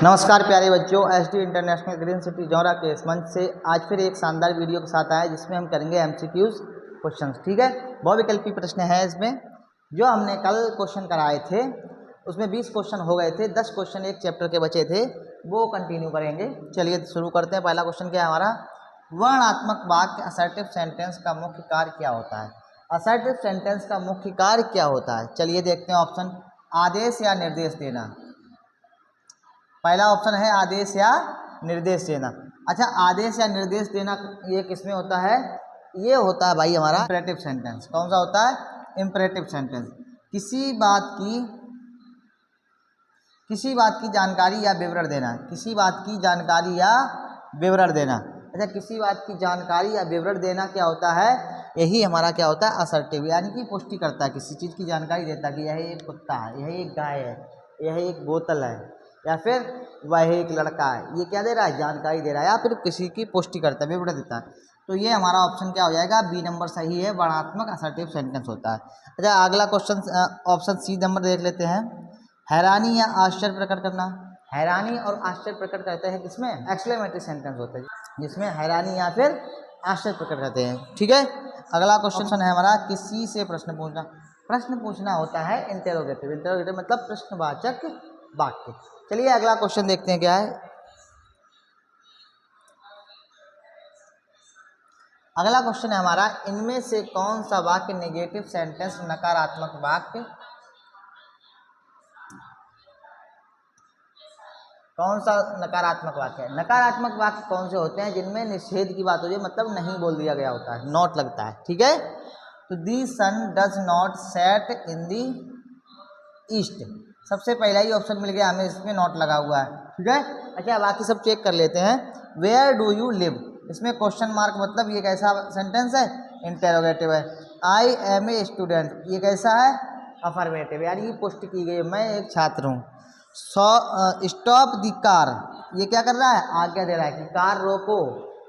नमस्कार प्यारे बच्चों, SD international green city Jaura के इस मंच से आज फिर एक शानदार वीडियो के साथ आए जिसमें हम करेंगे एमसीक्यूज क्वेश्चंस। ठीक है, बहुविकल्पी प्रश्न है इसमें। जो हमने कल क्वेश्चन कराए थे उसमें 20 क्वेश्चन हो गए थे, 10 क्वेश्चन एक चैप्टर के बचे थे, वो कंटिन्यू करेंगे। चलिए शुरू करते हैं। पहला क्वेश्चन क्या है हमारा, वर्णनात्मक वाक्य असर्टिव सेंटेंस का मुख्य कार्य क्या होता है। असर्टिव सेंटेंस का मुख्य कार्य क्या होता है, चलिए देखते हैं। ऑप्शन, आदेश या निर्देश देना। पहला ऑप्शन है आदेश या निर्देश देना। अच्छा, आदेश या निर्देश देना ये किसमें होता है, ये होता है भाई हमारा इंपरेटिव सेंटेंस। कौन सा होता है, इंपरेटिव सेंटेंस। किसी बात की जानकारी या विवरण देना, किसी बात की जानकारी या विवरण देना। अच्छा, किसी बात की जानकारी या विवरण देना क्या होता है, यही हमारा क्या होता है, असर्टिव, यानी कि पुष्टि करता है, किसी चीज़ की जानकारी देता है कि यह एक कुत्ता है, यह एक गाय है, यह एक बोतल है, या फिर वह एक लड़का है। ये क्या दे रहा है, जानकारी दे रहा है, या फिर किसी की पुष्टि करता है, विवरण देता है। तो ये हमारा ऑप्शन क्या हो जाएगा, बी नंबर सही है, वर्णनात्मक असर्टिव सेंटेंस होता है। अच्छा, अगला क्वेश्चन ऑप्शन सी नंबर देख लेते हैं। हैरानी या आश्चर्य प्रकट करना। हैरानी और आश्चर्य प्रकट करते हैं किसमें, एक्सक्लेमेटरी सेंटेंस होते हैं जिसमें हैरानी या फिर आश्चर्य प्रकट करते हैं। ठीक है, अगला क्वेश्चन है हमारा, किसी से प्रश्न पूछना। प्रश्न पूछना होता है इंटेरोगेटिव। इंटेरोगेटिव मतलब प्रश्नवाचक वाक्य। चलिए अगला क्वेश्चन देखते हैं क्या है। अगला क्वेश्चन है हमारा, इनमें से कौन सा वाक्य नेगेटिव सेंटेंस नकारात्मक वाक्य, कौन सा नकारात्मक वाक्य है। नकारात्मक वाक्य कौन से होते हैं, जिनमें निषेध की बात होती है, मतलब नहीं बोल दिया गया होता है, नॉट लगता है। ठीक है, तो the sun does not set in the east. सबसे पहला ही ऑप्शन मिल गया हमें, इसमें नॉट लगा हुआ है। ठीक है, अच्छा बाकी सब चेक कर लेते हैं। वेयर डू यू लिव, इसमें क्वेश्चन मार्क, मतलब ये कैसा सेंटेंस है, इंटेरोगेटिव है। आई एम ए स्टूडेंट, ये कैसा है, अफर्मेटिव, यानी कि पुष्टि की गई, मैं एक छात्र हूँ। स्टॉप दी कार, ये क्या कर रहा है, आज्ञा दे रहा है कि कार रोको।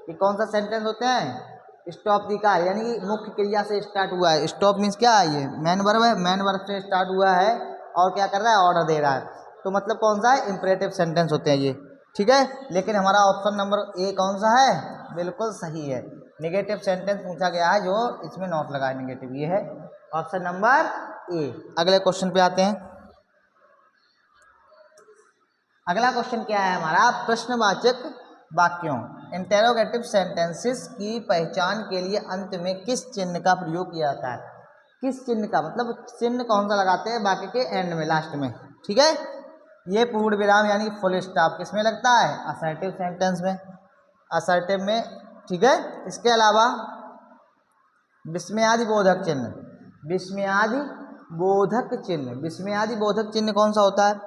ये कौन सा सेंटेंस होते हैं, स्टॉप दी कार, यानी कि मुख्य क्रिया से स्टार्ट हुआ है। स्टॉप मीन्स क्या है, ये मैन वर्ब है, मैन वर्ब से स्टार्ट हुआ है और क्या कर रहा है, ऑर्डर दे रहा है। तो मतलब कौन सा है, इंपरेटिव सेंटेंस होते हैं ये। ठीक है, लेकिन हमारा ऑप्शन नंबर ए कौन सा है, बिल्कुल सही है। नेगेटिव सेंटेंस पूछा गया है जो इसमें नॉट लगा है, नेगेटिव, ये है ऑप्शन नंबर ए। अगले क्वेश्चन पे आते हैं। अगला क्वेश्चन क्या है हमारा, प्रश्नवाचक वाक्यों, इंटेरोगेटिव सेंटेंसेस की पहचान के लिए अंत में किस चिन्ह का प्रयोग किया जाता है। किस चिन्ह का मतलब, चिन्ह कौन सा लगाते हैं वाक्य के एंड में, लास्ट में। ठीक है, ये पूर्ण विराम यानी फुल स्टॉप किस में लगता है, असर्टिव सेंटेंस में, असर्टिव में। ठीक है, इसके अलावा विस्मयादि बोधक चिन्ह, विस्मयादि बोधक चिन्ह, विस्मयादि बोधक चिन्ह कौन सा होता है,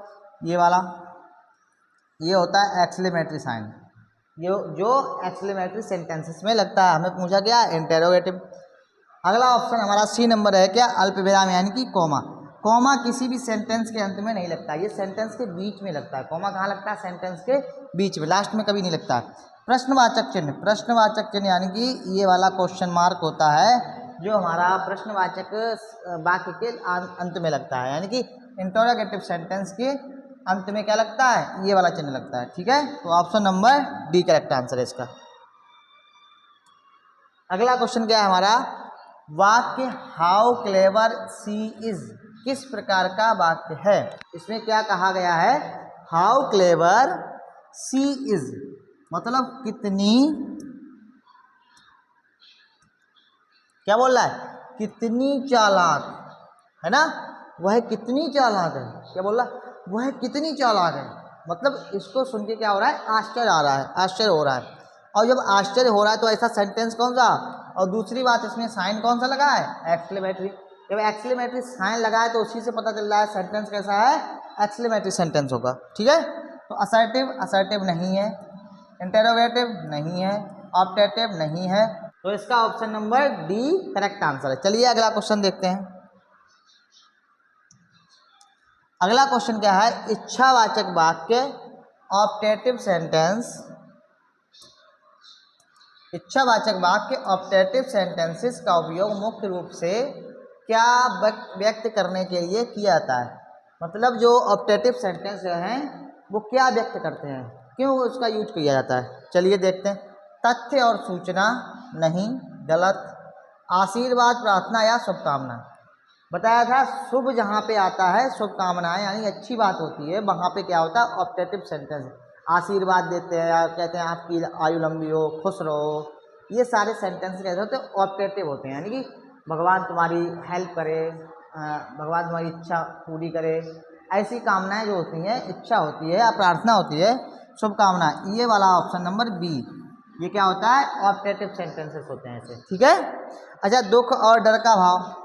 ये वाला, ये होता है एक्सक्लेमेटरी साइन, ये जो एक्सक्लेमेटरी सेंटेंसेस में लगता है। हमें पूछा गया इंटेरोगेटिव। अगला ऑप्शन हमारा सी नंबर है क्या, अल्प विराम यानी कि कॉमा। कॉमा किसी भी सेंटेंस के अंत में नहीं लगता, ये सेंटेंस के बीच में लगता है। कॉमा कहाँ लगता है, सेंटेंस के बीच में, लास्ट में कभी नहीं लगता। प्रश्नवाचक चिन्ह, प्रश्नवाचक चिन्ह यानी कि ये वाला क्वेश्चन मार्क होता है जो हमारा प्रश्नवाचक वाक्य के अंत में लगता है, यानी कि इंटरोगेटिव सेंटेंस के अंत में क्या लगता है, ये वाला चिन्ह लगता है। ठीक है, तो option number D correct answer है इसका। अगला क्वेश्चन क्या है हमारा, वाक्य हाउ क्लेवर शी इज किस प्रकार का वाक्य है। इसमें क्या कहा गया है, हाउ क्लेवर शी इज, मतलब कितनी, क्या बोल रहा है, कितनी चालाक है ना, वह कितनी चालाक है। क्या बोल रहा, वह कितनी चालाक है, मतलब इसको सुन के क्या हो रहा है, आश्चर्य आ रहा है, आश्चर्य हो रहा है। और जब आश्चर्य हो रहा है तो ऐसा सेंटेंस कौन सा, और दूसरी बात इसमें साइन कौन सा लगा है, एक्सक्लेमेटरी। जब एक्सक्लेमेटरी साइन लगा है तो उसी से पता चल रहा है सेंटेंस कैसा है, एक्सक्लेमेटरी सेंटेंस होगा। ठीक है, तो असर्टिव, असर्टिव नहीं है, इंटेरोगेटिव नहीं है, ऑप्टेटिव नहीं है, तो इसका option number D correct answer है। चलिए अगला क्वेश्चन देखते हैं। अगला क्वेश्चन क्या है, इच्छावाचक वाक्य, ऑप्टेटिव सेंटेंस, इच्छावाचक वाक्य ऑप्टेटिव सेंटेंसेस का उपयोग मुख्य रूप से क्या व्यक्त करने के लिए किया जाता है। मतलब जो ऑप्टेटिव सेंटेंस हैं वो क्या व्यक्त करते हैं, क्यों उसका यूज किया जाता है। चलिए देखते हैं। तथ्य और सूचना, नहीं, गलत। आशीर्वाद, प्रार्थना या शुभकामना। बताया था शुभ जहाँ पे आता है, शुभकामनाएं यानी अच्छी बात होती है, वहाँ पे क्या होता है, ऑप्टेटिव सेंटेंस। आशीर्वाद देते हैं या कहते हैं आपकी आयु लंबी हो, खुश रहो, ये सारे सेंटेंस कैसे होते हैं, ऑप्टेटिव होते हैं, यानी कि भगवान तुम्हारी हेल्प करे, भगवान तुम्हारी इच्छा पूरी करे, ऐसी कामनाएं जो होती हैं, इच्छा होती है या प्रार्थना होती है, शुभकामना। ये वाला ऑप्शन नंबर बी, ये क्या होता है, ऑप्टेटिव सेंटेंसेस होते हैं ऐसे, ठीक है। अच्छा, दुख और डर का भाव।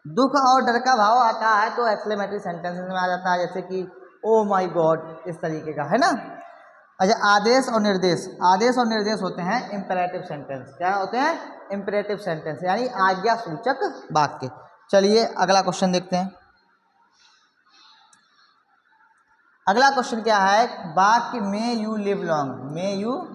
दुख और डर का भाव आता है तो एक्सक्लेमेटरी सेंटेंसेस में आ जाता है, जैसे कि ओ माय गॉड, इस तरीके का, है ना। अच्छा, आदेश और निर्देश। आदेश और निर्देश होते हैं इंपेरेटिव सेंटेंस। क्या होते हैं, इंपेरेटिव सेंटेंस, यानी आज्ञा सूचक वाक्य। चलिए अगला क्वेश्चन देखते हैं। अगला क्वेश्चन क्या है, वाक्य may you live long, may you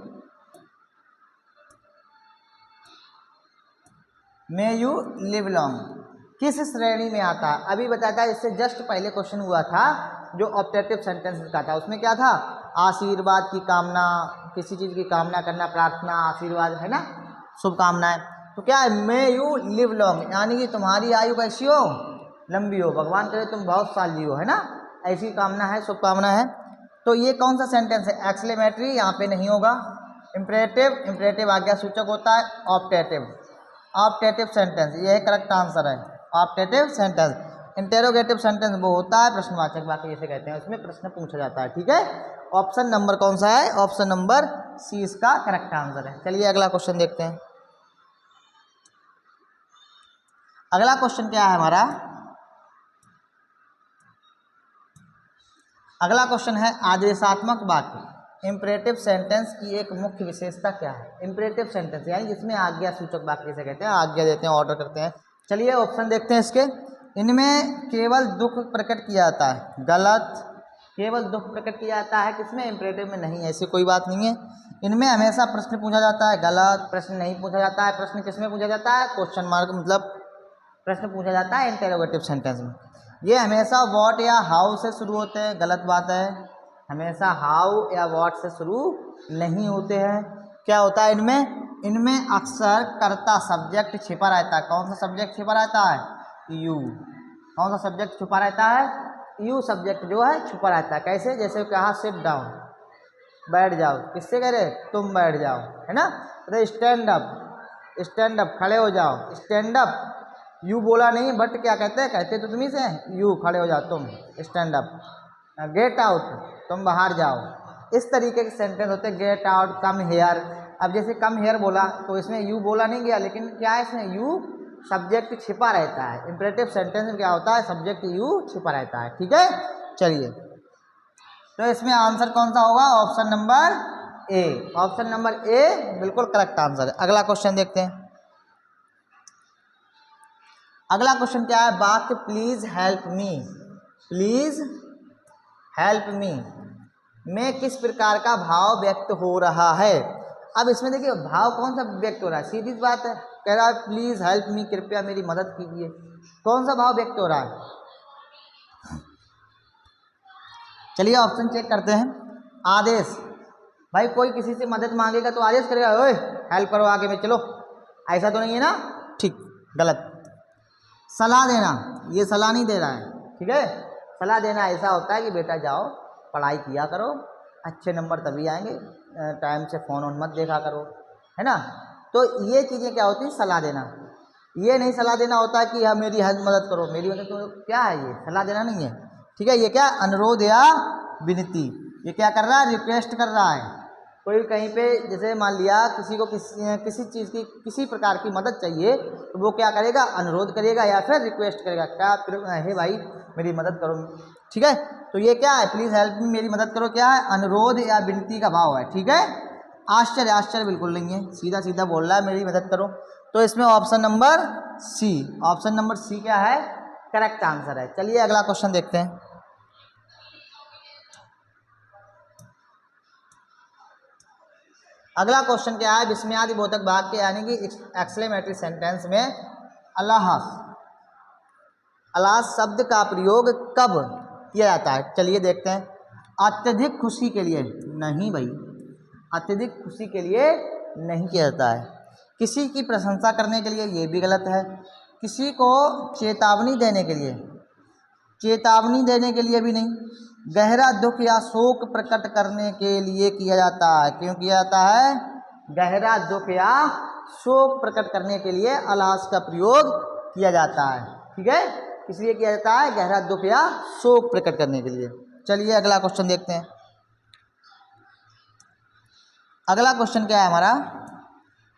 live long किस श्रेणी में आता है। अभी बताया था, इससे जस्ट पहले क्वेश्चन हुआ था जो ऑप्टेटिव सेंटेंस का था, उसमें क्या था, आशीर्वाद की कामना, किसी चीज़ की कामना करना, प्रार्थना, आशीर्वाद, है ना, शुभकामनाएं। तो क्या है, मे यू लिव लॉन्ग, यानी कि तुम्हारी आयु कैसी हो, लंबी हो, भगवान करे तुम बहुत साल जियो, है ना, ऐसी कामना है, शुभकामना है। तो ये कौन सा सेंटेंस है, एक्सक्लेमेटरी, यहाँ पे नहीं होगा। इम्परेटिव, इम्परेटिव आज्ञा सूचक होता है। ऑप्टेटिव सेंटेंस, ये करेक्ट आंसर है, ऑप्टेटिव सेंटेंस। इंटेरोगेटिव सेंटेंस वो होता है प्रश्नवाचक वाक्य जिसे कहते हैं, उसमें प्रश्न पूछा जाता है, ठीक है। ऑप्शन नंबर कौन सा है, ऑप्शन नंबर सी इसका करेक्ट आंसर है। चलिए अगला क्वेश्चन देखते हैं। अगला क्वेश्चन क्या है हमारा, अगला क्वेश्चन है आदेशात्मक वाक्य। इंपरेटिव सेंटेंस की एक मुख्य विशेषता क्या है। इंपरेटिव सेंटेंस यानी जिसमें आज्ञा सूचक वाक्य से कहते हैं, आज्ञा देते हैं, ऑर्डर करते हैं। चलिए ऑप्शन देखते हैं इसके। इनमें केवल दुख प्रकट किया जाता है, गलत। केवल दुख प्रकट किया जाता है किसमें, इंपरेटिव में नहीं, ऐसी कोई बात नहीं है। इनमें हमेशा प्रश्न पूछा जाता है, गलत। प्रश्न नहीं पूछा जाता है, प्रश्न किसमें पूछा जाता है, क्वेश्चन मार्क, मतलब प्रश्न पूछा जाता है इंटेरोगेटिव सेंटेंस में। ये हमेशा व्हाट या हाउ से शुरू होते हैं, गलत बात है। हमेशा हाउ या व्हाट से शुरू नहीं होते हैं। क्या होता है इनमें अक्सर कर्ता सब्जेक्ट छिपा रहता है। कौन सा सब्जेक्ट छिपा रहता है, यू। कौन सा सब्जेक्ट छुपा रहता है, यू सब्जेक्ट जो है छुपा रहता है। कैसे, जैसे कहा सिट डाउन, बैठ जाओ, किससे कह रहे, तुम बैठ जाओ, है ना। अरे स्टैंड अप, स्टैंड अप, खड़े हो जाओ, स्टैंड अप। यू बोला नहीं, बट क्या कहते हैं, कहते तो तुम्ही से, यू खड़े हो जाओ, तुम स्टैंड अप। गेट आउट, तुम बाहर जाओ। इस तरीके के सेंटेंस होते हैं, गेट आउट, कम हेयर। अब जैसे कम हेयर बोला तो इसमें यू बोला नहीं गया, लेकिन क्या है इसमें यू सब्जेक्ट छिपा रहता है। इंपरेटिव सेंटेंस में क्या होता है, सब्जेक्ट यू छिपा रहता है, ठीक है। चलिए, तो इसमें आंसर कौन सा होगा, option number A. Option number A बिल्कुल करेक्ट आंसर है। अगला क्वेश्चन देखते हैं। अगला क्वेश्चन क्या है, वाक्य please help me, please help me में किस प्रकार का भाव व्यक्त हो रहा है। अब इसमें देखिए भाव कौन सा व्यक्त हो रहा है, सीधी बात है, कह रहा है प्लीज हेल्प मी, कृपया मेरी मदद कीजिए। कौन सा भाव व्यक्त हो रहा है, चलिए ऑप्शन चेक करते हैं। आदेश, भाई कोई किसी से मदद मांगेगा तो आदेश करेगा, ओए हेल्प करो, आगे में चलो, ऐसा तो नहीं है ना, ठीक, गलत। सलाह देना, ये सलाह नहीं दे रहा है, ठीक है। सलाह देना ऐसा होता है कि बेटा जाओ पढ़ाई किया करो, अच्छे नंबर तभी आएंगे, टाइम से फ़ोन ऑन मत देखा करो, है ना। तो ये चीज़ें क्या होती हैं, सलाह देना। ये नहीं सलाह देना होता कि हाँ मेरी हेल्प मदद करो, मेरी मदद करो, क्या है ये, सलाह देना नहीं है, ठीक है। ये क्या, अनुरोध या विनती, ये क्या कर रहा है, रिक्वेस्ट कर रहा है। कोई कहीं पे जैसे मान लिया किसी को किसी चीज़ की किसी प्रकार की मदद चाहिए तो वो क्या करेगा, अनुरोध करेगा या फिर रिक्वेस्ट करेगा, क्या हे भाई मेरी मदद करो, ठीक है। तो ये क्या है, प्लीज़ हेल्प मी, मेरी मदद करो, क्या है, अनुरोध या विनती का भाव है, ठीक है। आश्चर्य, आश्चर्य बिल्कुल नहीं है, सीधा सीधा बोल रहा है मेरी मदद करो। तो इसमें option number C, option number C क्या है, करेक्ट आंसर है। चलिए अगला क्वेश्चन देखते हैं। अगला क्वेश्चन क्या है, विस्मयादि बोधक वाक्य यानी कि एक्सक्लेमेटरी सेंटेंस में अल्लाह शब्द का प्रयोग कब किया जाता है। चलिए देखते हैं। अत्यधिक खुशी के लिए नहीं भाई, अत्यधिक खुशी के लिए नहीं किया जाता है। किसी की प्रशंसा करने के लिए, ये भी गलत है। किसी को चेतावनी देने के लिए, चेतावनी देने के लिए भी नहीं। गहरा दुख या शोक प्रकट करने के लिए किया जाता है। क्यों किया जाता है? गहरा दुख या शोक प्रकट करने के लिए अलास का प्रयोग किया जाता है। ठीक है, किस लिए किया जाता है? गहरा दुख या शोक प्रकट करने के लिए। चलिए अगला क्वेश्चन देखते हैं। अगला क्वेश्चन क्या है हमारा?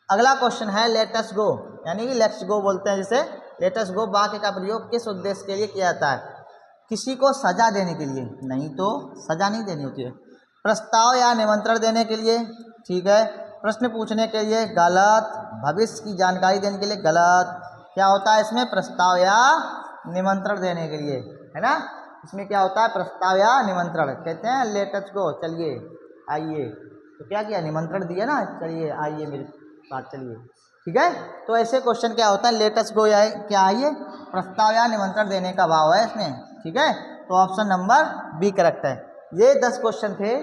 अगला क्वेश्चन है लेट अस गो, यानी कि लेट्स गो बोलते हैं जिसे। लेट अस गो वाक्य का प्रयोग किस उद्देश्य के लिए किया जाता है? किसी को सजा देने के लिए नहीं, तो सजा नहीं देनी होती है। प्रस्ताव या निमंत्रण देने के लिए, ठीक है। प्रश्न पूछने के लिए गलत। भविष्य की जानकारी देने के लिए गलत। क्या होता है इसमें? प्रस्ताव या निमंत्रण देने के लिए, है ना। इसमें क्या होता है? प्रस्ताव या निमंत्रण। कहते हैं लेट अस गो, चलिए आइए, तो क्या किया? निमंत्रण दिया ना, चलिए आइए मेरे साथ चलिए। ठीक है, तो ऐसे क्वेश्चन क्या होता है? लेट अस गो या क्या आइए, प्रस्ताव या निमंत्रण देने का भाव है इसमें। ठीक है, तो ऑप्शन नंबर बी करेक्ट है। ये 10 क्वेश्चन थे।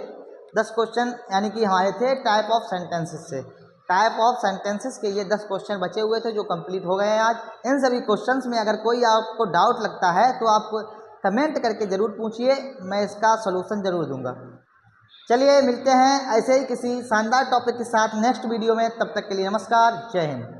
10 क्वेश्चन यानी कि हमारे थे टाइप ऑफ सेंटेंसेस से। टाइप ऑफ सेंटेंसेस के ये 10 क्वेश्चन बचे हुए थे जो कंप्लीट हो गए हैं आज। इन सभी क्वेश्चंस में अगर कोई आपको डाउट लगता है तो आप कमेंट करके ज़रूर पूछिए, मैं इसका सलूशन ज़रूर दूंगा। चलिए मिलते हैं ऐसे ही किसी शानदार टॉपिक के साथ नेक्स्ट वीडियो में। तब तक के लिए नमस्कार, जय हिंद।